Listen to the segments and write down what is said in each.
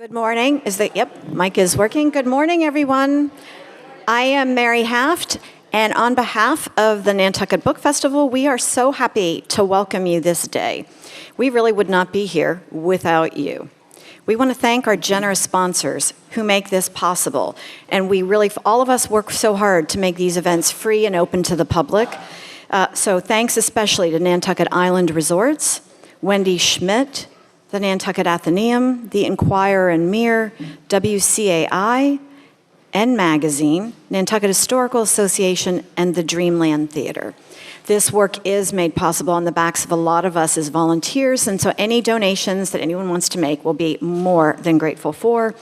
Good morning. Mic is working. Good morning, everyone. I am Mary Haft, and on behalf of the Nantucket Book Festival, we are so happy to welcome you this day. We really would not be here without you. We want to thank our generous sponsors who make this possible, and all of us work so hard to make these events free and open to the public. So thanks especially to Nantucket Island Resorts, Wendy Schmidt, the Nantucket Athenaeum, the Inquirer and Mirror, WCAI, N Magazine, Nantucket Historical Association, and the Dreamland Theater. This work is made possible on the backs of a lot of us as volunteers, and so any donations that anyone wants to make will be more than grateful for.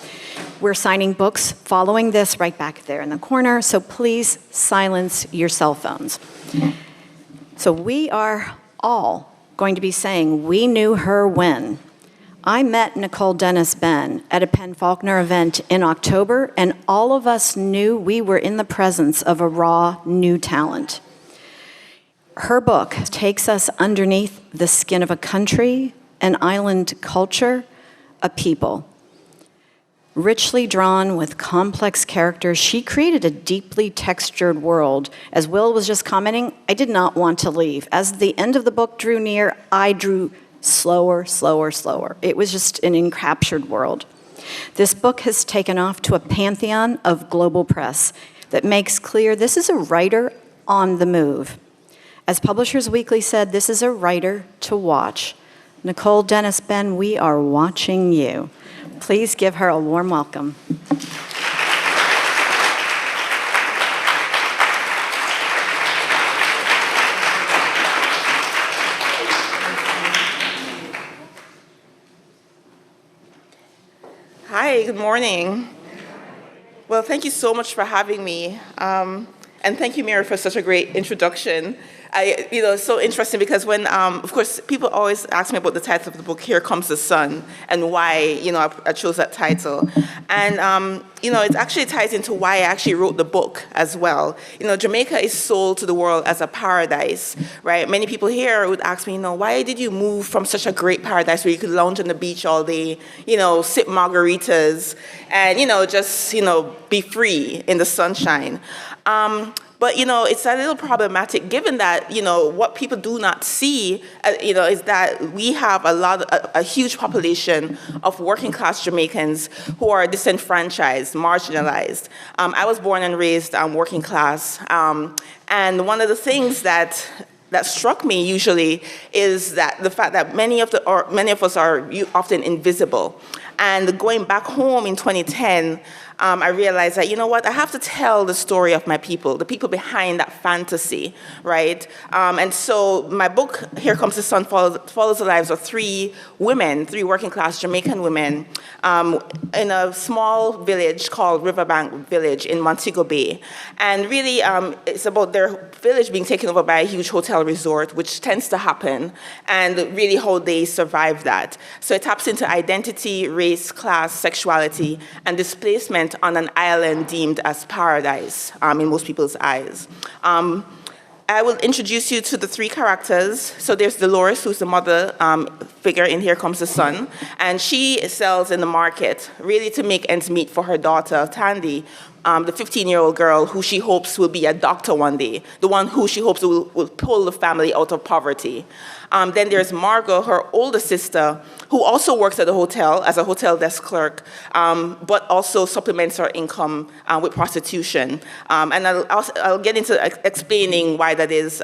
We're signing books following this right back there in the corner, so please silence your cell phones. So we are all going to be saying, "We knew her when." I met Nicole Benn at a Penn Faulkner event in October, and all of us knew we were in the presence of a raw, new talent. Her book takes us underneath the skin of a country, an island culture, a people. Richly drawn with complex characters, she created a deeply textured world. As Will was just commenting, I did not want to leave. As the end of the book drew near, I drew slower. It was just an encaptured world. This book has taken off to a pantheon of global press that makes clear this is a writer on the move. As Publishers Weekly said, this is a writer to watch. Nicole Benn, we are watching you. Please give her a warm welcome. Hi, good morning. Well, thank you so much for having me. And thank you, Mary, for such a great introduction. It's so interesting because when, of course, people always ask me about the title of the book, Here Comes the Sun, and why, I chose that title. And, it actually ties into why I actually wrote the book as well. Jamaica is sold to the world as a paradise, right? Many people here would ask me, why did you move from such a great paradise where you could lounge on the beach all day, sip margaritas, and, just, be free in the sunshine? But, it's a little problematic given that, what people do not see, is that we have a huge population of working class Jamaicans who are disenfranchised, marginalized. I was born and raised working class. And one of the things that struck me usually is that the fact that many of us are often invisible. And going back home in 2010, I realized that, I have to tell the story of my people, the people behind that fantasy, right? And so my book, Here Comes the Sun, follows the lives of three working class Jamaican women in a small village called Riverbank Village in Montego Bay. And really, it's about their village being taken over by a huge hotel resort, which tends to happen, and really how they survive that. So it taps into identity, race, class, sexuality, and displacement on an island deemed as paradise in most people's eyes. I will introduce you to the three characters. So there's Dolores, who's the mother figure in Here Comes the Sun, and she sells in the market really to make ends meet for her daughter, Tandy, the 15-year-old girl who she hopes will be a doctor one day, the one who she hopes will pull the family out of poverty. Then there's Margot, her older sister, who also works at the hotel as a hotel desk clerk, but also supplements her income with prostitution. And I'll get into explaining why that is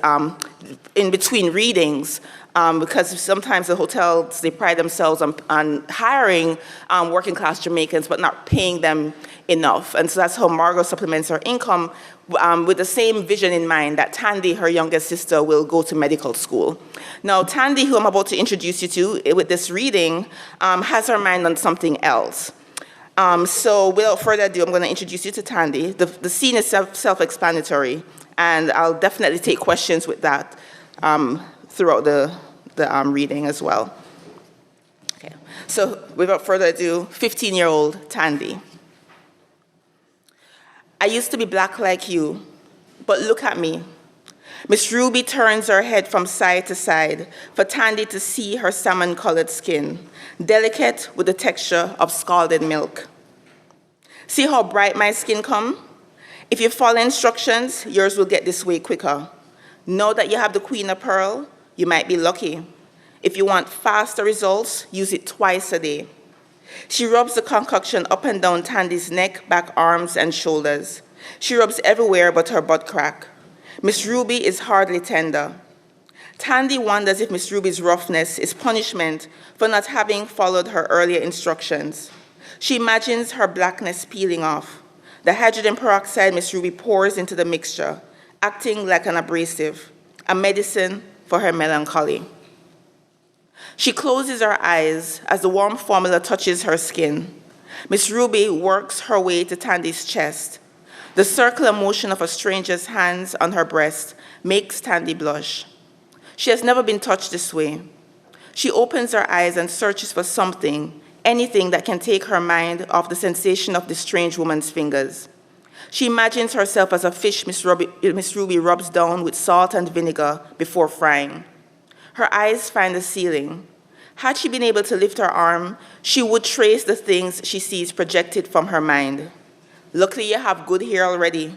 in between readings. Because sometimes the hotels, they pride themselves on hiring working class Jamaicans, but not paying them enough. And so that's how Margot supplements her income with the same vision in mind that Tandy, her youngest sister, will go to medical school. Now, Tandy, who I'm about to introduce you to with this reading, has her mind on something else. So without further ado, I'm going to introduce you to Tandy. The scene is self-explanatory, and I'll definitely take questions with that throughout the reading as well. Okay. So without further ado, 15-year-old Tandy. I used to be black like you, but look at me. Miss Ruby turns her head from side to side for Tandy to see her salmon-colored skin, delicate with the texture of scalded milk. See how bright my skin come? If you follow instructions, yours will get this way quicker. Know that you have the Queen of Pearl, you might be lucky. If you want faster results, use it twice a day. She rubs the concoction up and down Tandy's neck, back, arms, and shoulders. She rubs everywhere but her butt crack. Miss Ruby is hardly tender. Tandy wonders if Miss Ruby's roughness is punishment for not having followed her earlier instructions. She imagines her blackness peeling off. The hydrogen peroxide Miss Ruby pours into the mixture, acting like an abrasive, a medicine for her melancholy. She closes her eyes as the warm formula touches her skin. Miss Ruby works her way to Tandy's chest. The circular motion of a stranger's hands on her breast makes Tandy blush. She has never been touched this way. She opens her eyes and searches for something, anything that can take her mind off the sensation of the strange woman's fingers. She imagines herself as a fish Miss Ruby rubs down with salt and vinegar before frying. Her eyes find the ceiling. Had she been able to lift her arm, she would trace the things she sees projected from her mind. Luckily, you have good hair already,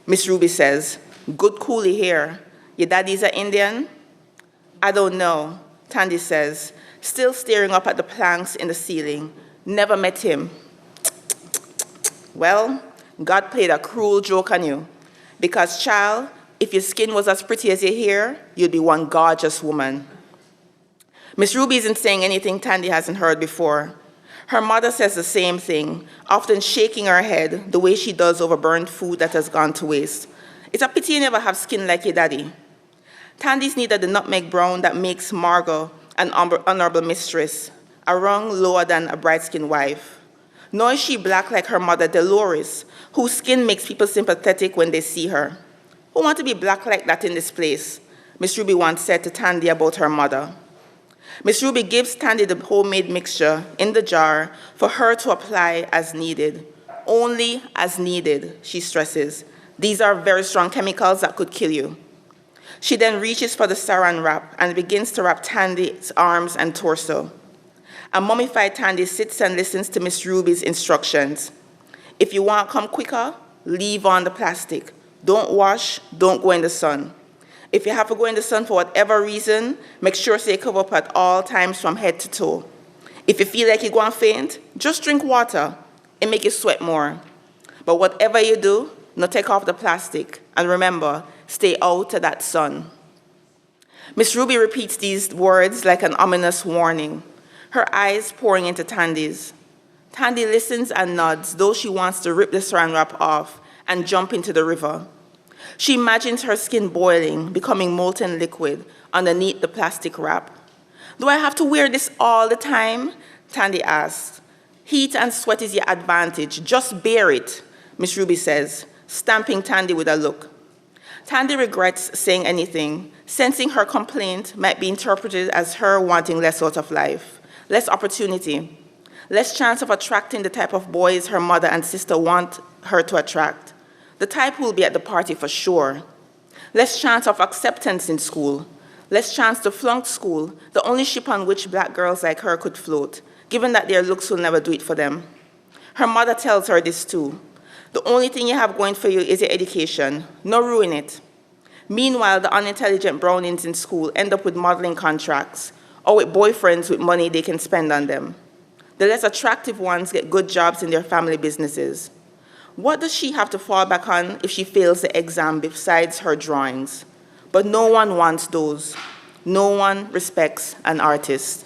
Miss Ruby says. Good coolie hair. Your daddy's an Indian? I don't know, Tandy says, still staring up at the planks in the ceiling. Never met him. Well, God played a cruel joke on you. Because, child, if your skin was as pretty as your hair, you'd be one gorgeous woman. Miss Ruby isn't saying anything Tandy hasn't heard before. Her mother says the same thing, often shaking her head the way she does over burnt food that has gone to waste. It's a pity you never have skin like your daddy. Tandy's neither the nutmeg brown that makes Margot an honorable mistress, a rung lower than a bright-skinned wife. Nor is she black like her mother, Dolores, whose skin makes people sympathetic when they see her. Who want to be black like that in this place? Miss Ruby once said to Tandy about her mother. Miss Ruby gives Tandy the homemade mixture in the jar for her to apply as needed. Only as needed, she stresses. These are very strong chemicals that could kill you. She then reaches for the saran wrap and begins to wrap Tandy's arms and torso. A mummified Tandy sits and listens to Miss Ruby's instructions. If you want to come quicker, leave on the plastic. Don't wash, don't go in the sun. If you have to go in the sun for whatever reason, make sure to cover up at all times from head to toe. If you feel like you're going to faint, just drink water and make you sweat more. But whatever you do, no take off the plastic. And remember, stay out of that sun. Miss Ruby repeats these words like an ominous warning, her eyes pouring into Tandy's. Tandy listens and nods, though she wants to rip the saran wrap off and jump into the river. She imagines her skin boiling, becoming molten liquid underneath the plastic wrap. Do I have to wear this all the time? Tandy asks. Heat and sweat is your advantage. Just bear it, Miss Ruby says, stamping Tandy with a look. Tandy regrets saying anything, sensing her complaint might be interpreted as her wanting less out of life, less opportunity, less chance of attracting the type of boys her mother and sister want her to attract. The type who will be at the party for sure. Less chance of acceptance in school. Less chance to flunk school, the only ship on which black girls like her could float, given that their looks will never do it for them. Her mother tells her this too. The only thing you have going for you is your education. No ruin it. Meanwhile, the unintelligent brownings in school end up with modeling contracts or with boyfriends with money they can spend on them. The less attractive ones get good jobs in their family businesses. What does she have to fall back on if she fails the exam besides her drawings? But no one wants those. No one respects an artist.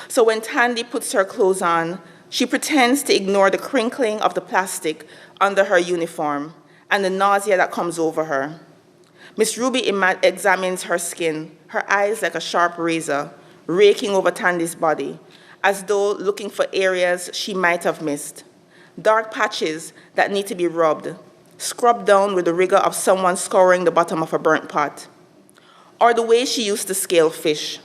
So when Tandy puts her clothes on, she pretends to ignore the crinkling of the plastic under her uniform and the nausea that comes over her. Miss Ruby examines her skin, her eyes like a sharp razor, raking over Tandy's body, as though looking for areas she might have missed. Dark patches that need to be rubbed, scrubbed down with the rigor of someone scouring the bottom of a burnt pot. Or the way she used to scale fish,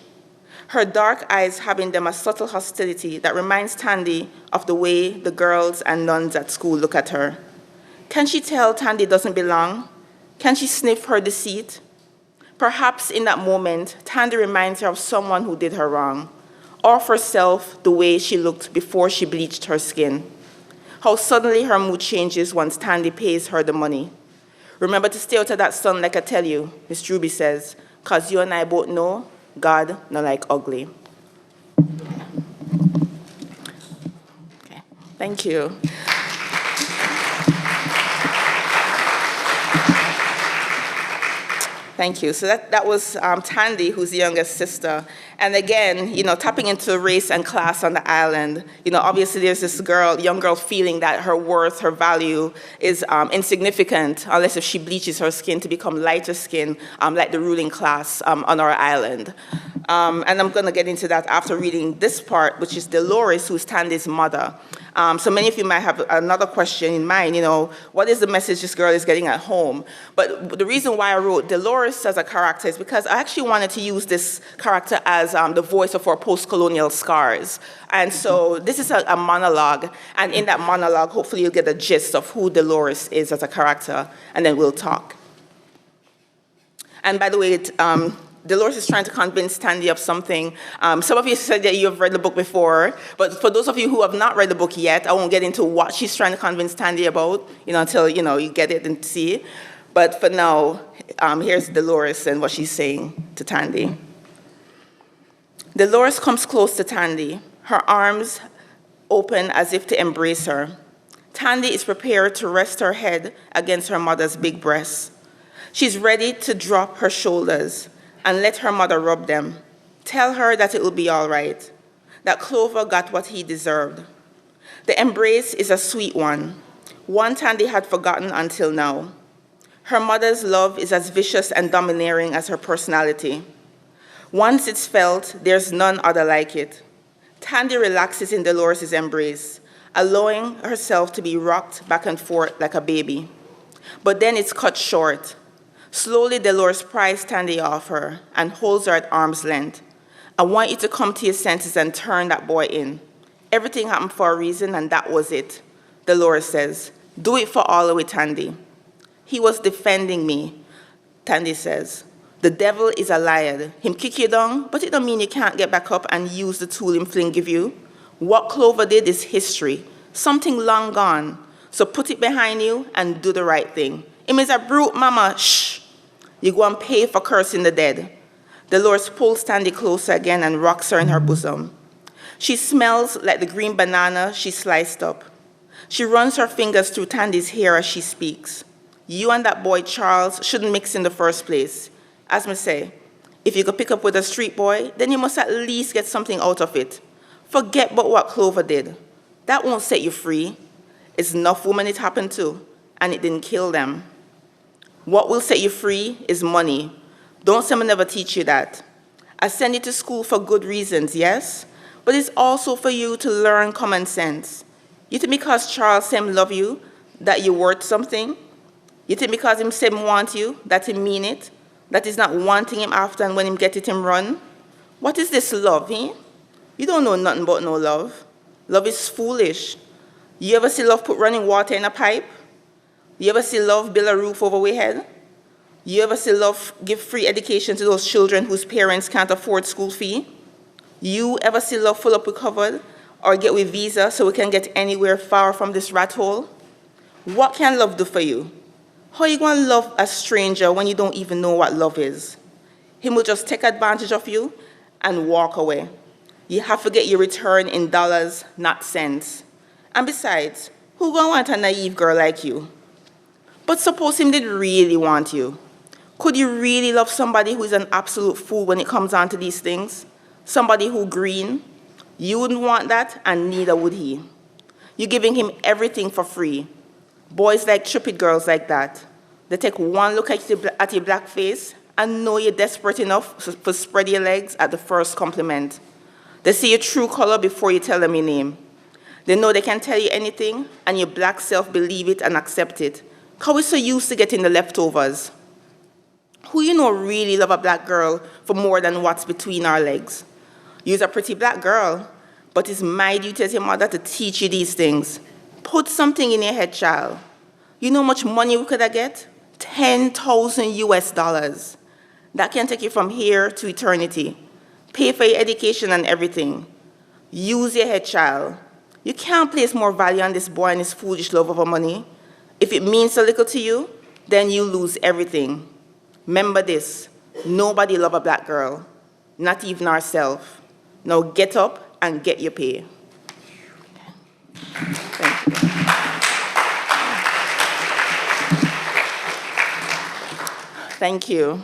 her dark eyes having them a subtle hostility that reminds Tandy of the way the girls and nuns at school look at her. Can she tell Tandy doesn't belong? Can she sniff her deceit? Perhaps in that moment, Tandy reminds her of someone who did her wrong, or of herself the way she looked before she bleached her skin. How suddenly her mood changes once Tandy pays her the money. Remember to stay out of that sun like I tell you, Miss Ruby says, because you and I both know God not like ugly. Okay. Thank you. Thank you. So that was Tandy, who's the youngest sister. And again, tapping into race and class on the island, obviously there's this young girl feeling that her worth, her value is insignificant unless if she bleaches her skin to become lighter skin, like the ruling class on our island. And I'm going to get into that after reading this part, which is Dolores, who's Tandy's mother. So many of you might have another question in mind, what is the message this girl is getting at home? But the reason why I wrote Dolores as a character is because I actually wanted to use this character as the voice of our post-colonial scars. And so this is a monologue, and in that monologue, hopefully you'll get a gist of who Dolores is as a character, and then we'll talk. And by the way, Dolores is trying to convince Tandy of something. Some of you said that you have read the book before, but for those of you who have not read the book yet, I won't get into what she's trying to convince Tandy about, until, you get it and see it. But for now, here's Dolores and what she's saying to Tandy. Dolores comes close to Tandy, her arms open as if to embrace her. Tandy is prepared to rest her head against her mother's big breasts. She's ready to drop her shoulders and let her mother rub them. Tell her that it will be all right, that Clover got what he deserved. The embrace is a sweet one Tandy had forgotten until now. Her mother's love is as vicious and domineering as her personality. Once it's felt, there's none other like it. Tandy relaxes in Dolores' embrace, allowing herself to be rocked back and forth like a baby. But then it's cut short. Slowly, Dolores pries Tandy off her and holds her at arm's length. I want you to come to your senses and turn that boy in. Everything happened for a reason, and that was it, Dolores says. Do it for all of it, Tandy. He was defending me, Tandy says. The devil is a liar. Him kick you down, but it don't mean you can't get back up and use the tool him fling give you. What Clover did is history, something long gone. So put it behind you and do the right thing. Him is a brute, mama, shh. You go and pay for cursing the dead. Dolores pulls Tandy closer again and rocks her in her bosom. She smells like the green banana she sliced up. She runs her fingers through Tandy's hair as she speaks. You and that boy, Charles, shouldn't mix in the first place. As me say, if you could pick up with a street boy, then you must at least get something out of it. Forget about what Clover did. That won't set you free. It's enough women it happened to, and it didn't kill them. What will set you free is money. Don't say I never teach you that. I send you to school for good reasons, yes? But it's also for you to learn common sense. You think because Charles said him love you, that you're worth something? You think because him said him want you, that he mean it? That is not wanting him after and when him get it, him run? What is this love, eh? You don't know nothing about no love. Love is foolish. You ever see love put running water in a pipe? You ever see love build a roof over our head? You ever see love give free education to those children whose parents can't afford school fee? You ever see love full up with covered or get with visa so we can get anywhere far from this rat hole? What can love do for you? How you going to love a stranger when you don't even know what love is? He will just take advantage of you and walk away. You have to get your return in dollars, not cents. And besides, who gonna want a naive girl like you? But suppose him did really want you. Could you really love somebody who is an absolute fool when it comes on to these things? Somebody who green? You wouldn't want that, and neither would he. You're giving him everything for free. Boys like stupid girls like that. They take one look at your black face and know you're desperate enough to spread your legs at the first compliment. They see your true color before you tell them your name. They know they can tell you anything, and your black self believe it and accept it. Because we're so used to getting the leftovers. Who you know really love a black girl for more than what's between our legs? You're a pretty black girl, but it's my duty as your mother to teach you these things. Put something in your head, child. You know how much money we could have get? $10,000 US. that can take you from here to eternity. Pay for your education and everything. Use your head, child. You can't place more value on this boy and his foolish love over money. If it means so little to you, then you lose everything. Remember this, nobody loves a black girl, not even ourselves. Now get up and get your pay. Thank you. Thank you.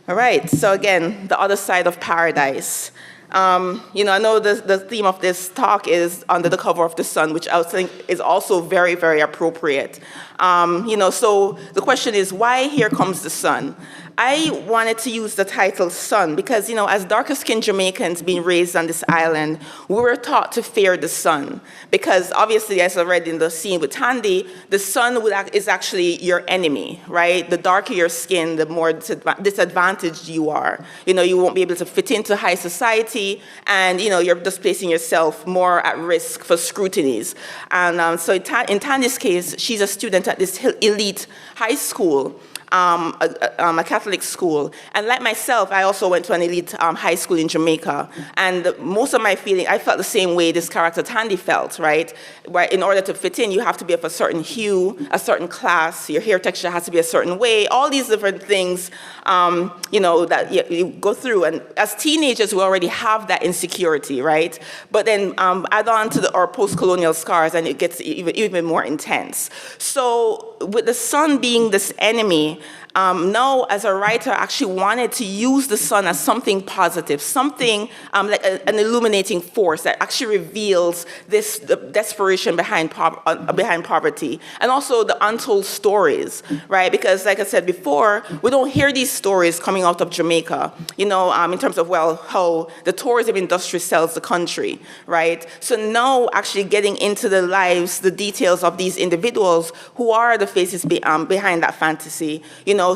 All right, so again, the other side of paradise. I know the theme of this talk is under the cover of the sun, which I think is also very, very appropriate. So the question is, why Here Comes the Sun? I wanted to use the title Sun because, as darker-skinned Jamaicans being raised on this island, we were taught to fear the sun. Because obviously, as I read in the scene with Tandy, the sun is actually your enemy, right? The darker your skin, the more disadvantaged you are. You won't be able to fit into high society, and, you're just placing yourself more at risk for scrutinies. And so in Tandy's case, she's a student at this elite high school, a Catholic school. And like myself, I also went to an elite high school in Jamaica. And most of my feeling, I felt the same way this character Tandy felt, right? Where in order to fit in, you have to be of a certain hue, a certain class, your hair texture has to be a certain way, all these different things, that you go through. And as teenagers, we already have that insecurity, right? But then add on to our post-colonial scars, and it gets even more intense. So with the sun being this enemy, now, as a writer, I actually wanted to use the sun as something positive, something like an illuminating force that actually reveals this desperation behind poverty, and also the untold stories, right? Because, like I said before, we don't hear these stories coming out of Jamaica, in terms of, how the tourism industry sells the country, right? So now, actually getting into the lives, the details of these individuals who are the faces behind that fantasy,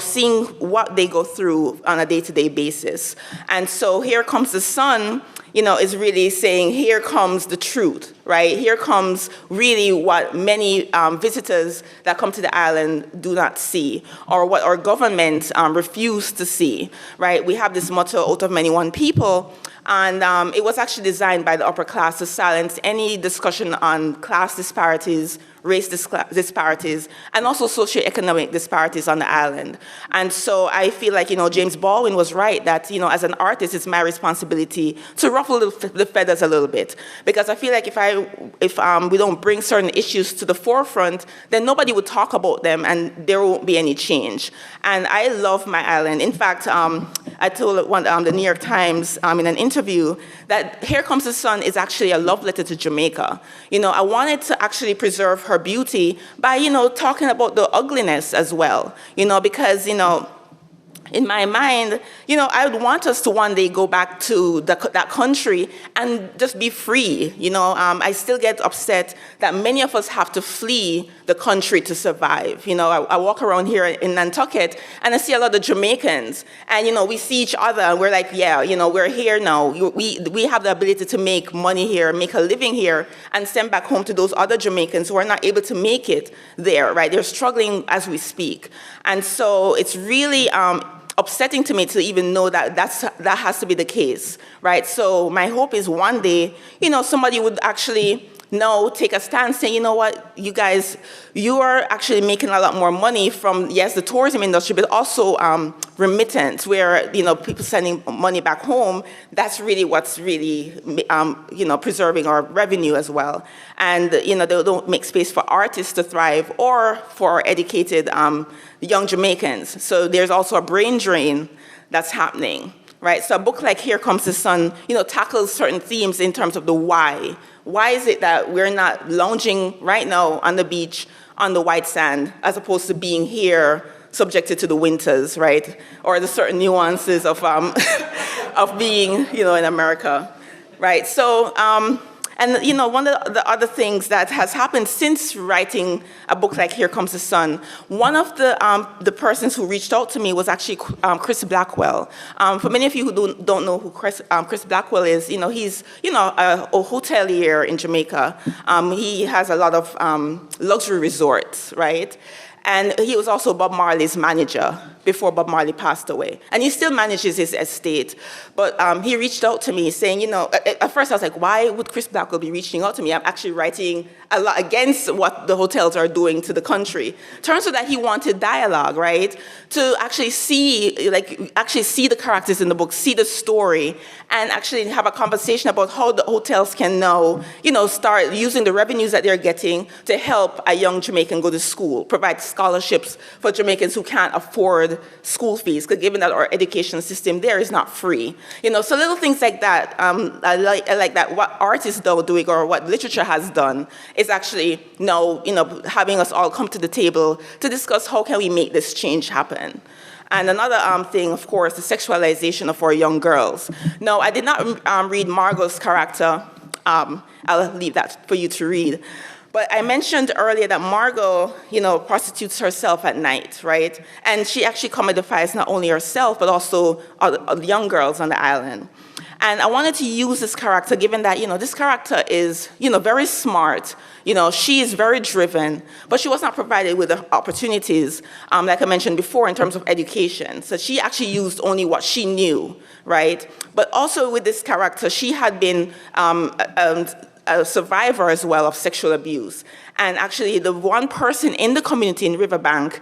seeing what they go through on a day-to-day basis. And so Here Comes the Sun, is really saying, here comes the truth, right? Here comes really what many visitors that come to the island do not see, or what our government refuse to see, right? We have this motto, out of many, one people, and it was actually designed by the upper class to silence any discussion on class disparities, race disparities, and also socioeconomic disparities on the island. And so I feel like, James Baldwin was right that, as an artist, it's my responsibility to ruffle the feathers a little bit. Because I feel like if we don't bring certain issues to the forefront, then nobody would talk about them and there won't be any change. And I love my island. In fact, I told the New York Times in an interview that Here Comes the Sun is actually a love letter to Jamaica. I wanted to actually preserve her beauty by, talking about the ugliness as well, because, in my mind, I would want us to one day go back to that country and just be free. I still get upset that many of us have to flee the country to survive. I walk around here in Nantucket and I see a lot of Jamaicans, and we see each other and we're like, yeah, we're here now. We have the ability to make money here, make a living here, and send back home to those other Jamaicans who are not able to make it there, right? They're struggling as we speak. And so it's really upsetting to me to even know that that has to be the case, right? So my hope is one day, somebody would actually take a stance saying, what, you guys, you are actually making a lot more money from, yes, the tourism industry, but also remittance, where, people sending money back home, that's really what's really, preserving our revenue as well. And, they don't make space for artists to thrive or for educated young Jamaicans. So there's also a brain drain that's happening, right? So a book like Here Comes the Sun, tackles certain themes in terms of the why. Why is it that we're not lounging right now on the beach on the white sand as opposed to being here subjected to the winters, right? Or the certain nuances of of being, in America, right? So, one of the other things that has happened since writing a book like Here Comes the Sun, one of the persons who reached out to me was actually Chris Blackwell. For many of you who don't know who Chris Blackwell is, he's, a hotelier in Jamaica. He has a lot of luxury resorts, right? And he was also Bob Marley's manager. before Bob Marley passed away. And he still manages his estate. But he reached out to me saying, at first I was like, why would Chris Blackwell be reaching out to me? I'm actually writing a lot against what the hotels are doing to the country. Turns out that he wanted dialogue, right? To actually see the characters in the book, see the story, and actually have a conversation about how the hotels can now, start using the revenues that they're getting to help a young Jamaican go to school, provide scholarships for Jamaicans who can't afford school fees, because given that our education system there is not free. So little things like that, I like that what art is now doing or what literature has done is actually now, having us all come to the table to discuss how can we make this change happen. And another thing, of course, the sexualization of our young girls. No, I did not read Margot's character. I'll leave that for you to read. But I mentioned earlier that Margot, prostitutes herself at night, right? And she actually commodifies not only herself, but also other young girls on the island. And I wanted to use this character, given that, this character is, very smart. She is very driven, but she was not provided with the opportunities, like I mentioned before, in terms of education. So she actually used only what she knew, right? But also with this character, she had been a survivor as well of sexual abuse. And actually, the one person in the community in Riverbank,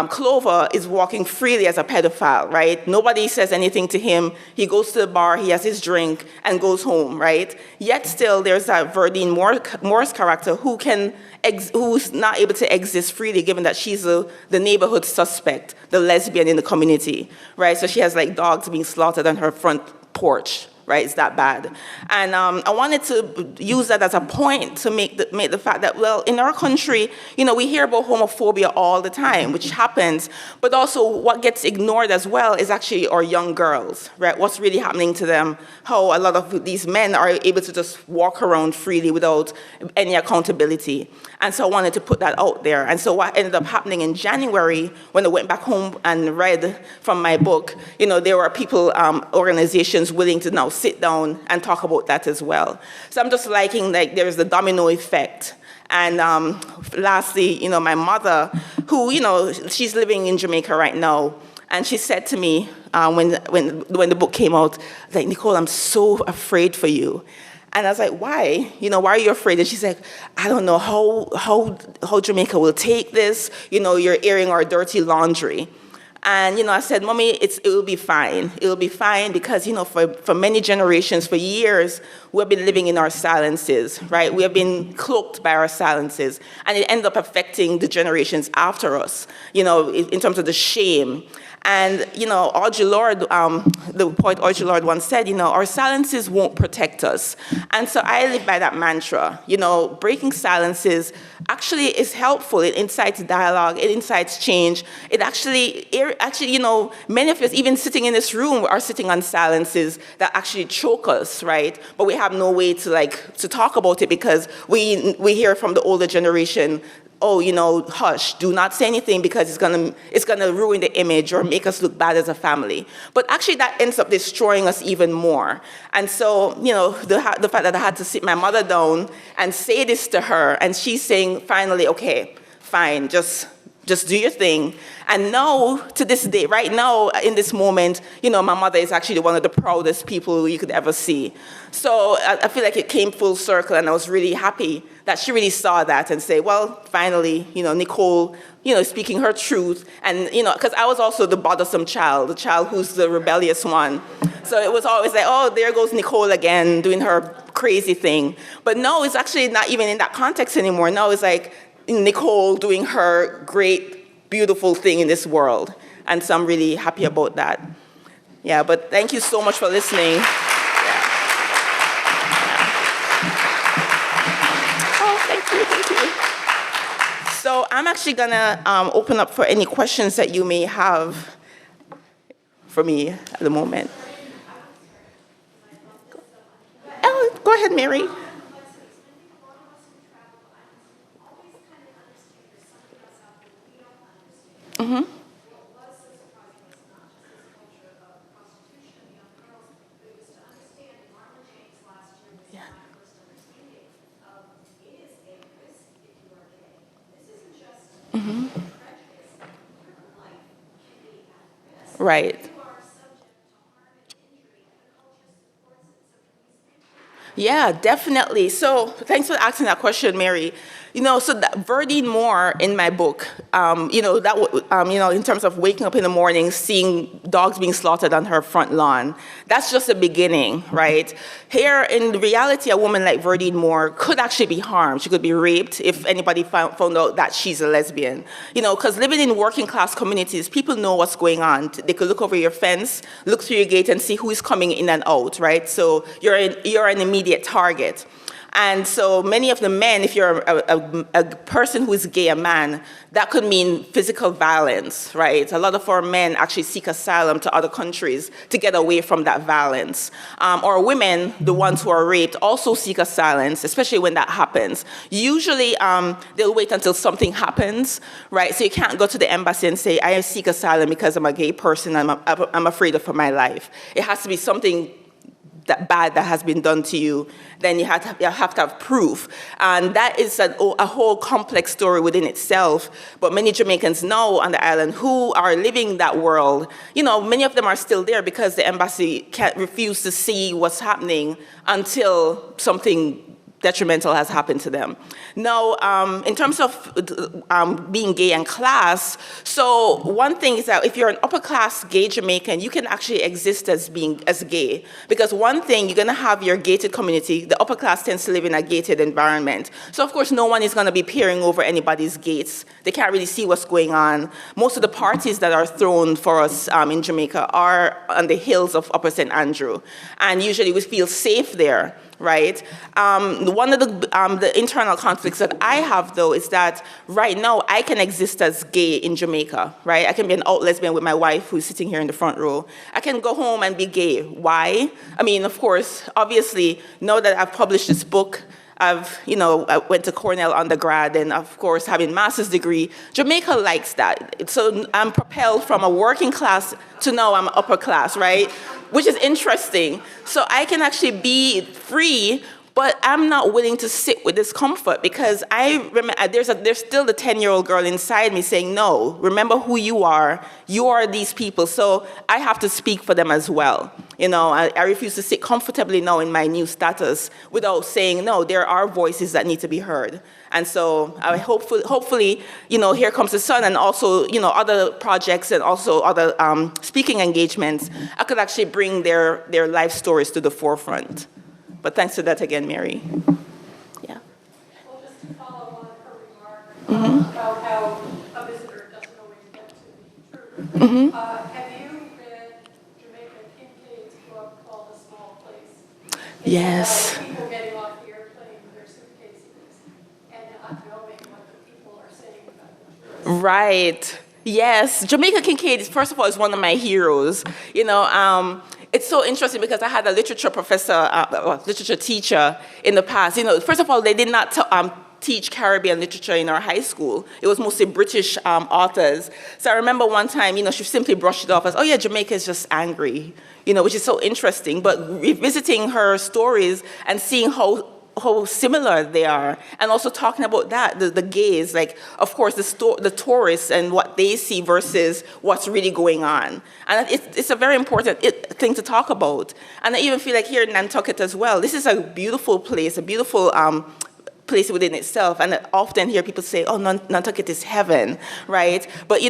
Clover, is walking freely as a pedophile, right? Nobody says anything to him. He goes to the bar, he has his drink, and goes home, right? Yet still, there's that Verdine Morris character who's not able to exist freely, given that she's the neighborhood suspect, the lesbian in the community, right? So she has like dogs being slaughtered on her front porch. Right, it's that bad. And I wanted to use that as a point to make the fact that, well, in our country, we hear about homophobia all the time, which happens, but also what gets ignored as well is actually our young girls, right? What's really happening to them, how a lot of these men are able to just walk around freely without any accountability. And so I wanted to put that out there. And so what ended up happening in January, when I went back home and read from my book, there were people, organizations willing to now sit down and talk about that as well. So I'm just liking, there's the domino effect. And lastly, my mother, who, she's living in Jamaica right now, and she said to me when the book came out, like, Nicole, I'm so afraid for you. And I was like, why? Why are you afraid? And she's like, I don't know how Jamaica will take this. You're airing our dirty laundry. And, I said, Mommy, it will be fine. It will be fine because, for many generations, for years, we've been living in our silences, right? We have been cloaked by our silences. And it ended up affecting the generations after us, in terms of the shame. And, Audre Lorde, the poet Audre Lorde once said, our silences won't protect us. And so I live by that mantra. Breaking silences actually is helpful. It incites dialogue. It incites change. It actually, many of us, even sitting in this room, are sitting on silences that actually choke us, right? But we have no way to talk about it because we hear from the older generation, oh, hush, do not say anything because it's gonna ruin the image or make us look bad as a family. But actually that ends up destroying us even more. And so, the fact that I had to sit my mother down and say this to her, and she's saying finally, okay, fine, just do your thing. And now, to this day, right now, in this moment, my mother is actually one of the proudest people you could ever see. So I feel like it came full circle, and I was really happy that she really saw that and say, well, finally, Nicole, speaking her truth. And, because I was also the bothersome child, the child who's the rebellious one. So it was always like, oh, there goes Nicole again, doing her crazy thing. But no, it's actually not even in that context anymore. No, it's like, Nicole doing her great, beautiful thing in this world. And so I'm really happy about that. Yeah, but thank you so much for listening. Yeah. Oh, thank you. So I'm actually gonna open up for any questions that you may have for me at the moment. Oh, go ahead, Mary. Mm-hmm. Yeah. Mm-hmm. Right. Yeah, definitely. So thanks for asking that question, Mary. So that Verdine Moore in my book, in terms of waking up in the morning, seeing dogs being slaughtered on her front lawn, that's just the beginning, right? Here, in reality, a woman like Verdine Moore could actually be harmed. She could be raped if anybody found out that she's a lesbian. Because living in working class communities, people know what's going on. They could look over your fence, look through your gate, and see who is coming in and out, right? So you're an immediate target. And so many of the men, if you're a person who is gay, a man, that could mean physical violence, right? A lot of our men actually seek asylum to other countries to get away from that violence. Or women, the ones who are raped, also seek asylum, especially when that happens. Usually, they'll wait until something happens, right? So you can't go to the embassy and say, I seek asylum because I'm a gay person, I'm afraid for my life. It has to be something that bad that has been done to you, then you have to have proof. And that is a whole complex story within itself. But many Jamaicans know on the island who are living that world, many of them are still there because the embassy can't refuse to see what's happening until something detrimental has happened to them. Now, in terms of being gay and class, so one thing is that if you're an upper class gay Jamaican, you can actually exist as gay. Because one thing, you're gonna have your gated community. The upper class tends to live in a gated environment. So of course, no one is gonna be peering over anybody's gates. They can't really see what's going on. Most of the parties that are thrown for us in Jamaica are on the hills of Upper St. Andrew. And usually we feel safe there. Right? One of the internal conflicts that I have, though, is that right now I can exist as gay in Jamaica, right? I can be an out lesbian with my wife who's sitting here in the front row. I can go home and be gay. Why? I mean, of course, obviously, now that I've published this book, I went to Cornell undergrad and, of course, having a master's degree. Jamaica likes that. So I'm propelled from a working class to now I'm upper class, right? Which is interesting. So I can actually be free, but I'm not willing to sit with discomfort because I remember there's still the 10-year-old girl inside me saying, no, remember who you are. You are these people. So I have to speak for them as well. I refuse to sit comfortably now in my new status without saying, no, there are voices that need to be heard. And so I hopefully, Here Comes the Sun and also, other projects and also other speaking engagements, I could actually bring their life stories to the forefront. But thanks for that again, Mary. Yeah. Well, just to follow on her remark about how a visitor doesn't always get to be true. Have you read Jamaica Kincaid's book called A Small Place? Yes. People getting off the airplane with their suitcases and not knowing what the people are saying about them. Right. Yes. Jamaica Kincaid, first of all, is one of my heroes. It's so interesting because I had a literature literature teacher in the past. First of all, they did not teach Caribbean literature in our high school. It was mostly British authors. So I remember one time, she simply brushed it off as, oh yeah, Jamaica is just angry, which is so interesting. But revisiting her stories and seeing how similar they are, and also talking about that, the gays, like, of course, the tourists and what they see versus what's really going on. And it's a very important thing to talk about. And I even feel like here in Nantucket as well, this is a beautiful place, a beautiful place within itself. And I often hear people say, oh, Nantucket is heaven, right? But,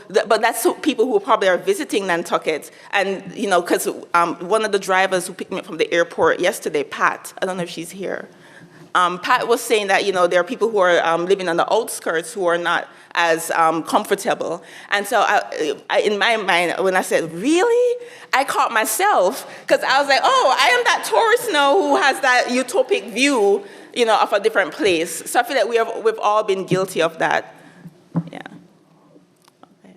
but that's people who probably are visiting Nantucket. And, because one of the drivers who picked me up from the airport yesterday, Pat, I don't know if she's here. Pat was saying that, there are people who are living on the outskirts who are not as comfortable. And so in my mind, when I said, really? I caught myself, because I was like, oh, I am that tourist now who has that utopic view, of a different place. So I feel like we've all been guilty of that. Yeah. I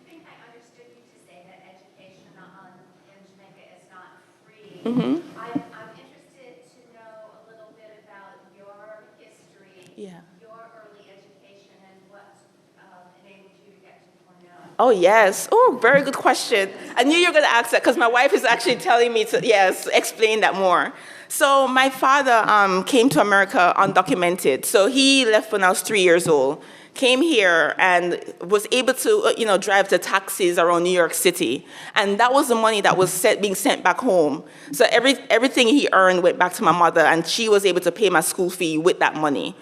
think I understood you to say that education in Jamaica is not free. Mm-hmm. I'm interested to know a little bit about your history, your early education, and what enabled you to get to Cornell. Oh, yes. Oh, very good question. I knew you were going to ask that because my wife is actually telling me to, explain that more. So my father came to America undocumented. So he left when I was 3 years old. came here and was able to, drive the taxis around New York City. And that was the money that was being sent back home. So everything he earned went back to my mother, and she was able to pay my school fee with that money.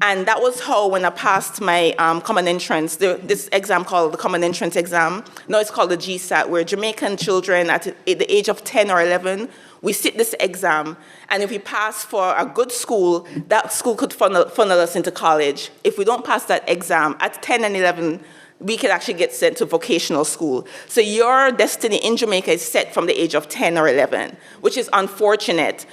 And that was how, when I passed my common entrance, this exam called the common entrance exam, now it's called the GSAT, where Jamaican children at the age of 10 or 11, we sit this exam, and if we pass for a good school, that school could funnel us into college. If we don't pass that exam at 10 and 11, we could actually get sent to vocational school. So your destiny in Jamaica is set from the age of 10 or 11, which is unfortunate.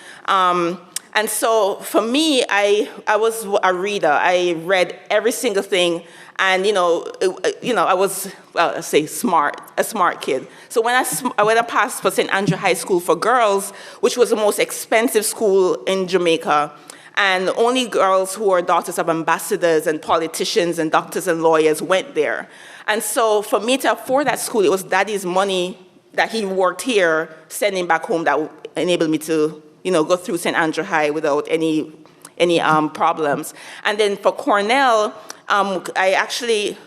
And so for me, I was a reader. I read every single thing, and I was, well, let's say a smart kid. So when I passed for St. Andrew High School for girls, which was the most expensive school in Jamaica, and only girls who are daughters of ambassadors and politicians and doctors and lawyers went there. And so for me to afford that school, it was Daddy's money that he worked here, sending back home, that enabled me to go through St. Andrew High without any problems. And then for Cornell, I actually,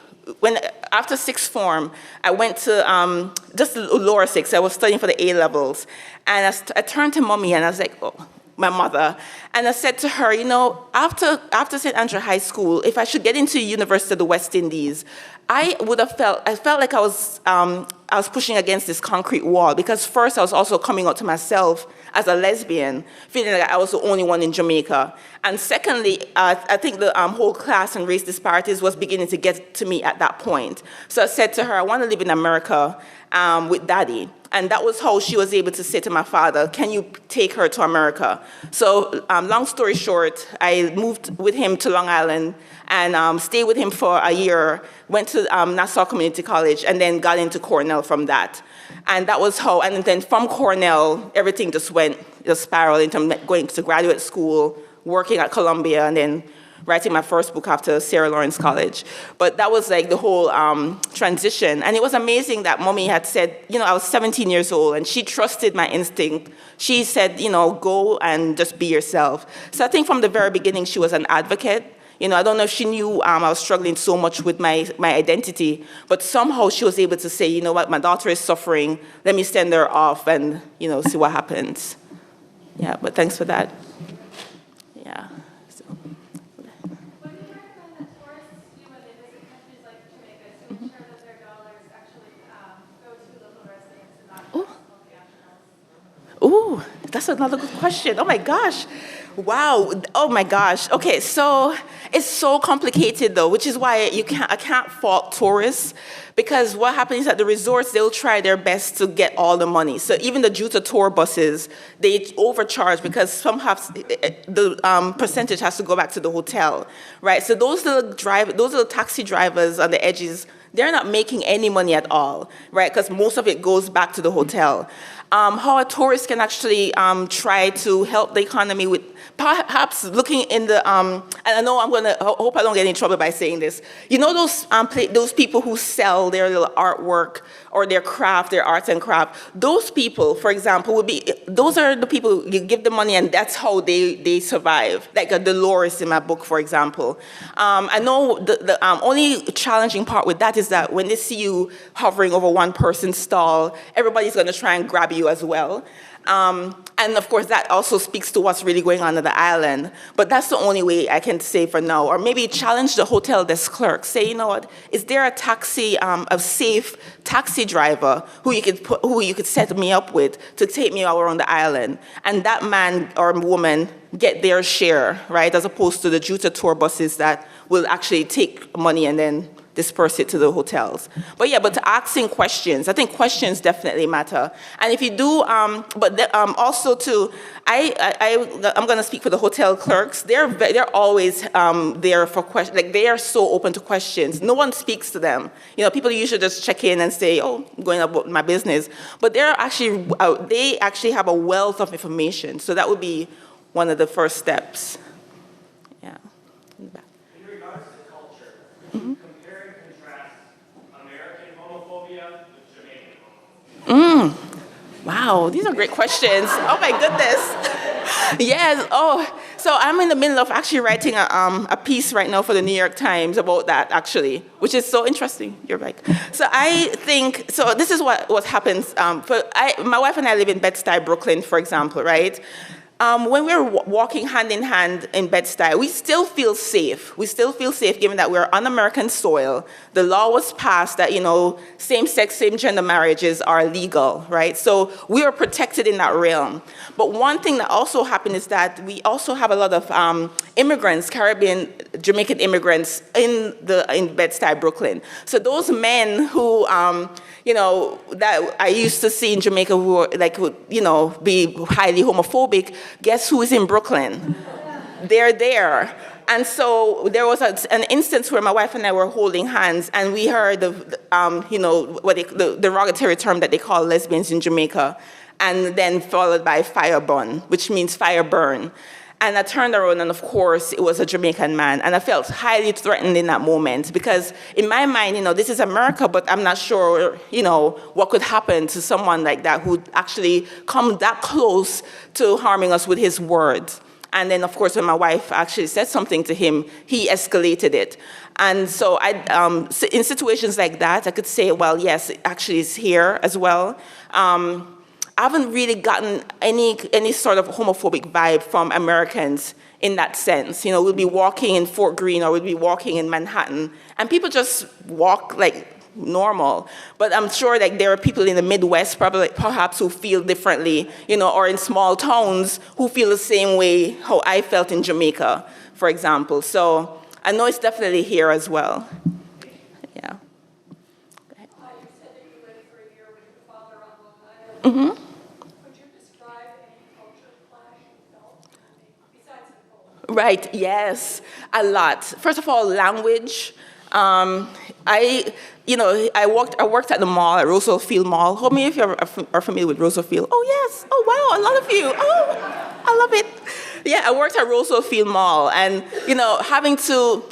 after sixth form, I went to just lower six. I was studying for the A-levels. And I turned to Mommy and I was like, oh, my mother, and I said to her, after St. Andrew High School, if I should get into University of the West Indies, I felt like I was pushing against this concrete wall, because first I was also coming out to myself as a lesbian, feeling like I was the only one in Jamaica. And secondly, I think the whole class and race disparities was beginning to get to me at that point. So I said to her, I want to live in America with Daddy. And that was how she was able to say to my father, can you take her to America? So long story short, I moved with him to Long Island and stayed with him for a year, went to Nassau Community College, and then got into Cornell from that. And that was how, and then from Cornell, everything just spiraled into going to graduate school, working at Columbia, and then writing my first book after Sarah Lawrence College. But that was like the whole transition. And it was amazing that Mommy had said, I was 17 years old, and she trusted my instinct. She said, go and just be yourself. So I think from the very beginning, she was an advocate. I don't know if she knew I was struggling so much with my identity, but somehow she was able to say, you know what, my daughter is suffering. Let me send her off and, see what happens. Yeah, but thanks for that. Yeah. What do you recommend that tourists do when they visit countries like Jamaica to ensure that their dollars actually go to local residents and not multinationals? Ooh, that's another good question. Oh my gosh. Wow. Oh my gosh. Okay, so it's so complicated though, which is why I can't fault tourists, because what happens is at the resorts, they'll try their best to get all the money. So even the Juta tour buses, they overcharge because the percentage has to go back to the hotel, right? So those little taxi drivers on the edges, they're not making any money at all, right? Because most of it goes back to the hotel. How a tourist can actually try to help the economy with perhaps looking in the, and I know hope I don't get in trouble by saying this. Those people who sell their little artwork or their craft, their arts and craft, those people, for example, those are the people you give the money and that's how they survive. Like Dolores in my book, for example. I know the only challenging part with that is that when they see you hovering over one person's stall, everybody's going to try and grab you as well. And of course, that also speaks to what's really going on at the island. But that's the only way I can say for now. Or maybe challenge the hotel desk clerk. Say, you know what, is there a safe taxi driver who you could set me up with to take me all around the island? And that man or woman get their share, right? As opposed to the Juta tour buses that will actually take money and then disperse it to the hotels. But asking questions, I think questions definitely matter. And if you do, also too, I'm going to speak for the hotel clerks. They're always there for questions. Like they are so open to questions. No one speaks to them. People usually just check in and say, "Oh, I'm going about my business." But they actually have a wealth of information. So that would be one of the first steps. Yeah. In regards to culture, would you compare and contrast American homophobia with Jamaican homophobia? Wow, these are great questions. Oh my goodness. Yes. Oh, So I'm in the middle of actually writing a piece right now for the New York Times about that, actually, which is so interesting. You're right. So I think, so this is what happens. My wife and I live in Bed-Stuy, Brooklyn, for example, right? When we're walking hand in hand in Bed-Stuy, we still feel safe. We still feel safe given that we're on American soil. The law was passed that, same-sex, same-gender marriages are legal, right? So we are protected in that realm. But one thing that also happened is that we also have a lot of immigrants, Caribbean, Jamaican immigrants in Bed-Stuy, Brooklyn. So those men who, that I used to see in Jamaica who would be highly homophobic, guess who is in Brooklyn? They're there. And so there was an instance where my wife and I were holding hands, and we heard the derogatory term that they call lesbians in Jamaica, and then followed by fire burn, which means fire burn. And I turned around, and of course, it was a Jamaican man. And I felt highly threatened in that moment because in my mind, this is America, but I'm not sure, what could happen to someone like that who'd actually come that close to harming us with his words. And then, of course, when my wife actually said something to him, he escalated it. And so in situations like that, I could say, well, yes, it actually is here as well. I haven't really gotten any sort of homophobic vibe from Americans in that sense. We'll be walking in Fort Greene or we'll be walking in Manhattan, and people just walk like normal. But I'm sure there are people in the Midwest perhaps who feel differently, or in small towns who feel the same way how I felt in Jamaica, for example. So I know it's definitely here as well. Yeah. You said that you lived for a year with your father on Long Island. Mm-hmm. Could you describe any culture clash you felt besides Nicole? Right, yes, a lot. First of all, language. I worked at the mall, at Roosevelt Field Mall. How many of you are familiar with Roosevelt Field? Oh, yes. Oh, wow, a lot of you. Oh, I love it. Yeah, I worked at Roosevelt Field Mall, and, having to,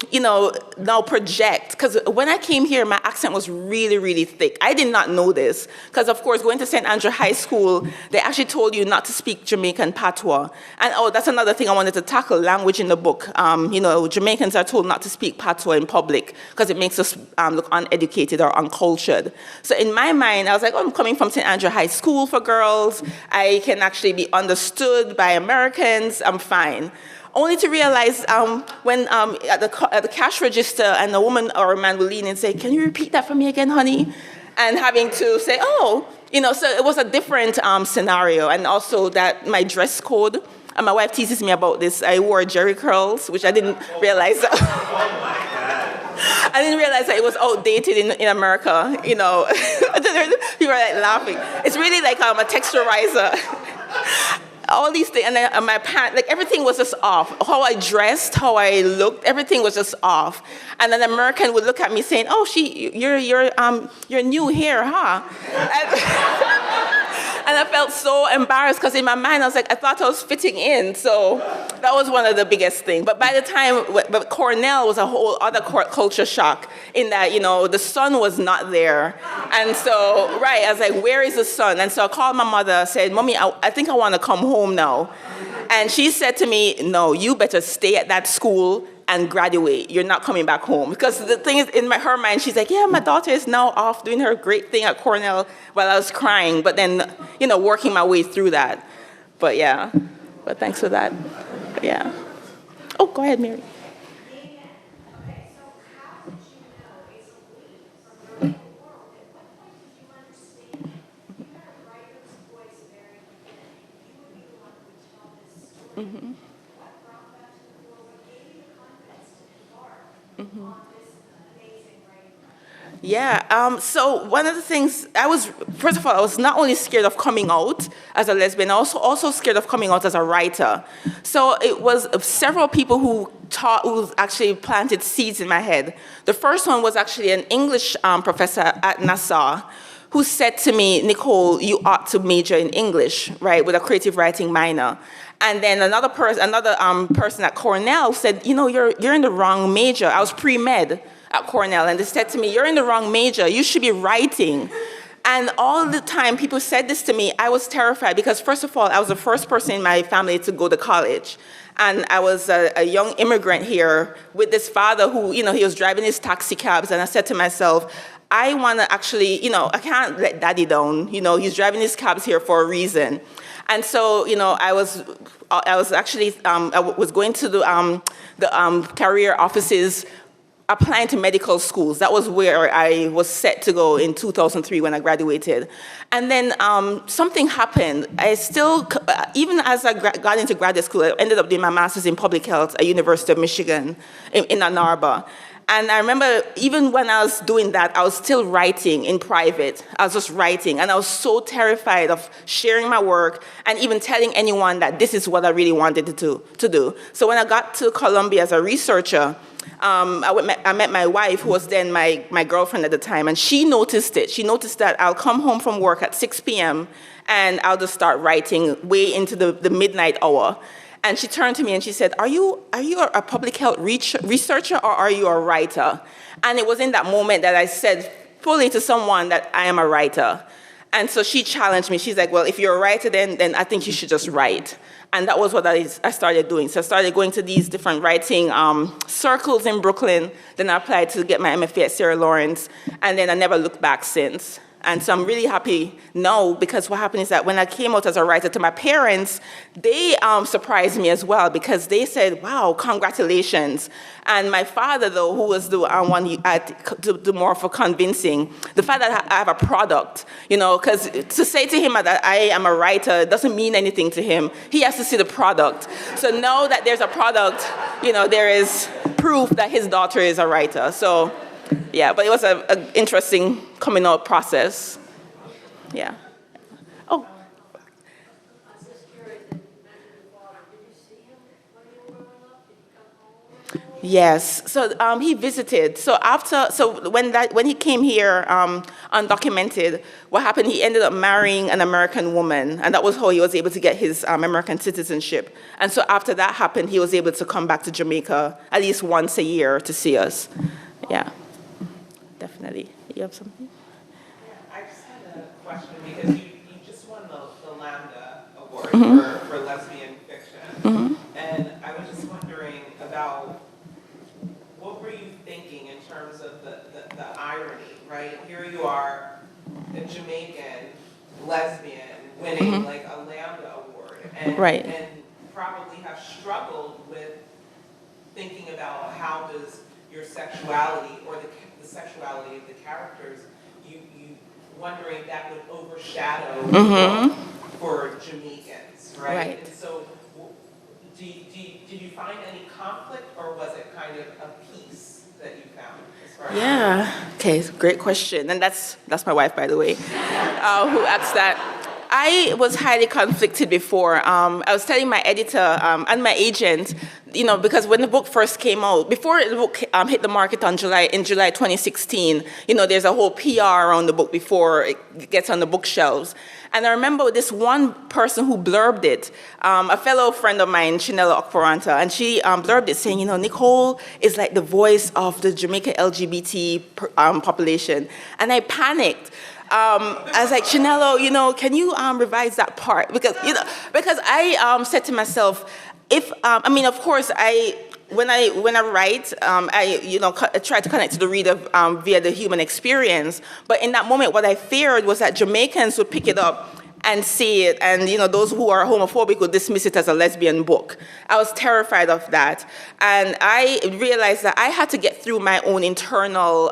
now project, because when I came here, my accent was really, really thick. I did not know this, because, of course, going to St. Andrew High School, they actually told you not to speak Jamaican patois. And, that's another thing I wanted to tackle, language in the book. Jamaicans are told not to speak patois in public, because it makes us look uneducated or uncultured. So in my mind, I was like, I'm coming from St. Andrew High School for girls. I can actually be understood by Americans. I'm fine. Only to realize when at the cash register and a woman or a man will lean and say, can you repeat that for me again, honey? And having to say, so it was a different scenario. And also that my dress code, and my wife teases me about this, I wore jerry curls, which I didn't realize. I didn't realize that it was outdated in America, People are laughing. It's really like a texturizer. All these things, and then my pants, everything was just off. How I dressed, how I looked, everything was just off. And an American would look at me saying, "Oh, you're new here, huh?" And I felt so embarrassed because in my mind I was like, I thought I was fitting in. So that was one of the biggest things. But by the time, but Cornell was a whole other culture shock in that, the sun was not there. And so, I was like, where is the sun? And so I called my mother, said, Mommy, I think I want to come home now. And she said to me, no, you better stay at that school and graduate. You're not coming back home. Because the thing is, in her mind, she's like, yeah, my daughter is now off doing her great thing at Cornell while I was crying, but then, working my way through that. But yeah, but thanks for that. But yeah. Oh, go ahead, Mary. Okay, so how did you know basically from your real world, at what point did you understand you had a writer's voice very beginning? You would be the one who would tell this story. What brought that to the world? What gave you the confidence to embark on this amazing writing project? Yeah, so one of the things, first of all, I was not only scared of coming out as a lesbian, I was also scared of coming out as a writer. So it was several people who actually planted seeds in my head. The first one was actually an English professor at Nassau who said to me, Nicole, you ought to major in English, right, with a creative writing minor. And then another person at Cornell said, you're in the wrong major. I was pre-med at Cornell, and they said to me, you're in the wrong major. You should be writing. And all the time people said this to me, I was terrified because, first of all, I was the first person in my family to go to college. And I was a young immigrant here with this father who, he was driving his taxi cabs. And I said to myself, I want to actually, I can't let daddy down. He's driving his cabs here for a reason. And so, I was actually, I was going to the career offices, applying to medical schools. That was where I was set to go in 2003 when I graduated. And then something happened. I still, even as I got into graduate school, I ended up doing my master's in public health at University of Michigan in Ann Arbor. And I remember even when I was doing that, I was still writing in private. I was just writing. And I was so terrified of sharing my work and even telling anyone that this is what I really wanted to do. So when I got to Columbia as a researcher, I met my wife, who was then my girlfriend at the time, and she noticed it. She noticed that I'll come home from work at 6 p.m. and I'll just start writing way into the midnight hour. And she turned to me and she said, are you a public health researcher or are you a writer? And it was in that moment that I said fully to someone that I am a writer. And so she challenged me. She's like, well, if you're a writer, then I think you should just write. And that was what I started doing. So I started going to these different writing circles in Brooklyn. Then I applied to get my MFA at Sarah Lawrence. And then I never looked back since. And so I'm really happy now, because what happened is that when I came out as a writer to my parents, they surprised me as well, because they said, wow, congratulations. And my father, though, who was the one who had to do more for convincing, the fact that I have a product, because to say to him that I am a writer doesn't mean anything to him. He has to see the product. So now that there's a product, there is proof that his daughter is a writer. So, yeah, but it was an interesting coming out process. Yeah. Oh. Yes. So he visited. So when he came here undocumented, what happened? He ended up marrying an American woman, and that was how he was able to get his American citizenship. And so after that happened, he was able to come back to Jamaica at least once a year to see us. Yeah. Definitely. You have something? Yeah, I just had a question, because you just won the Lambda Award for lesbian fiction. And I was just wondering about, what were you thinking in terms of the irony, right? Here you are, a Jamaican lesbian winning like a Lambda Award, and probably have struggled with thinking about how does your sexuality or the sexuality of the characters, you wondering that would overshadow for Jamaicans, right? And so, did you find any conflict, or was it kind of a peace that you found? Yeah. Okay. Great question, and that's my wife, by the way, who asked that. I was highly conflicted before. I was telling my editor and my agent, because when the book first came out, before the book hit the market in July 2016, there's a whole PR around the book before it gets on the bookshelves. And I remember this one person who blurbed it, a fellow friend of mine, Chanela Okporanta, and she blurbed it saying, Nicole is like the voice of the Jamaica LGBT population. And I panicked. I was like, Chanelo, can you revise that part? Because I said to myself, of course, when I write, I try to connect to the reader via the human experience. But in that moment, what I feared was that Jamaicans would pick it up and see it, and those who are homophobic would dismiss it as a lesbian book. I was terrified of that, and I realized that I had to get through my own internal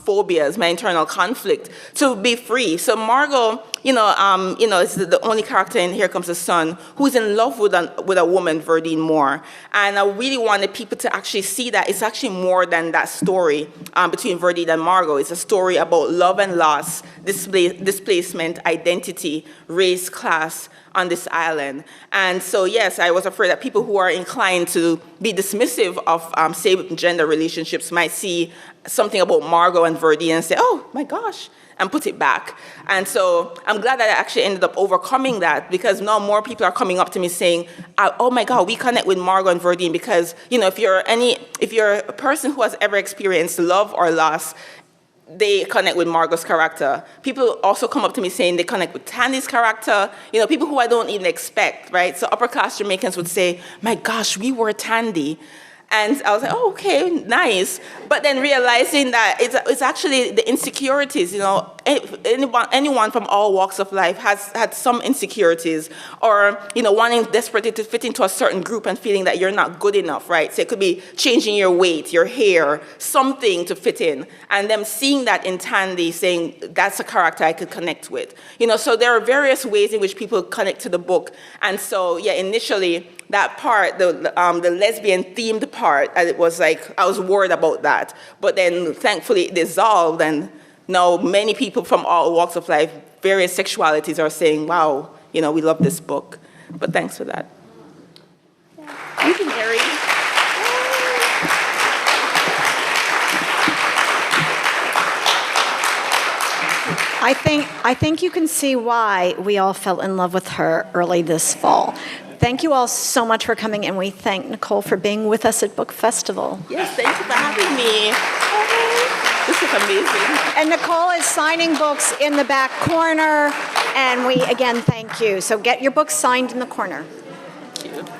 phobias, my internal conflict, to be free. So Margot, is the only character in Here Comes the Sun who's in love with a woman, Verdine Moore, and I really wanted people to actually see that it's actually more than that story between Verdine and Margot. It's a story about love and loss, displacement, identity, race, class on this island. And so, yes, I was afraid that people who are inclined to be dismissive of same-gender relationships might see something about Margot and Verdine and say, oh, my gosh, and put it back. And so I'm glad that I actually ended up overcoming that, because now more people are coming up to me saying, oh my God, we connect with Margot and Verdine, because if you're a person who has ever experienced love or loss, they connect with Margot's character. People also come up to me saying they connect with Tandy's character, people who I don't even expect, right? So upper class Jamaicans would say, my gosh, we were Tandy. And I was like, oh, okay, nice. But then realizing that it's actually the insecurities, anyone from all walks of life has had some insecurities, or, wanting desperately to fit into a certain group and feeling that you're not good enough, right? So it could be changing your weight, your hair, something to fit in. And them seeing that in Tandy, saying, that's a character I could connect with. So there are various ways in which people connect to the book. And so, yeah, initially, that part, the lesbian-themed part, it was like, I was worried about that. But then, thankfully, it dissolved, and now many people from all walks of life, various sexualities, are saying, wow, we love this book. But thanks for that. Thank you, Mary. I think you can see why we all fell in love with her early this fall. Thank you all so much for coming, and we thank Nicole for being with us at Book Festival. Yes, thank you for having me. This is amazing. And Nicole is signing books in the back corner, and we, again, thank you. So get your books signed in the corner. Thank you.